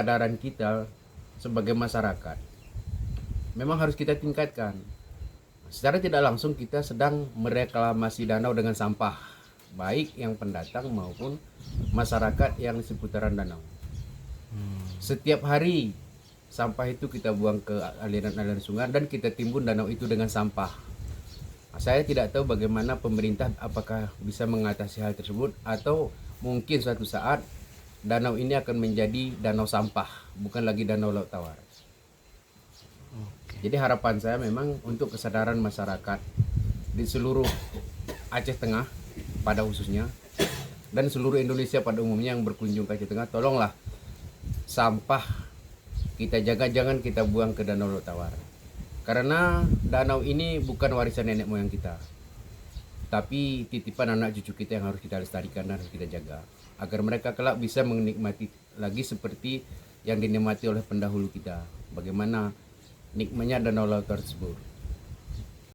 kesadaran kita sebagai masyarakat memang harus kita tingkatkan. Secara tidak langsung kita sedang mereklamasi danau dengan sampah, baik yang pendatang maupun masyarakat yang di seputaran danau. Setiap hari sampah itu kita buang ke aliran-aliran sungai dan kita timbun danau itu dengan sampah. Saya tidak tahu bagaimana pemerintah apakah bisa mengatasi hal tersebut atau mungkin suatu saat danau ini akan menjadi danau sampah, bukan lagi danau laut tawar. Jadi harapan saya memang untuk kesadaran masyarakat di seluruh Aceh Tengah pada khususnya dan seluruh Indonesia pada umumnya yang berkunjung ke Aceh Tengah, tolonglah sampah kita jaga, jangan kita buang ke danau laut tawar. Karena danau ini bukan warisan nenek moyang kita, tapi titipan anak cucu kita yang harus kita lestarikan dan harus kita jaga agar mereka kelak bisa menikmati lagi seperti yang dinikmati oleh pendahulu kita. Bagaimana nikmatnya danau laut tersebut.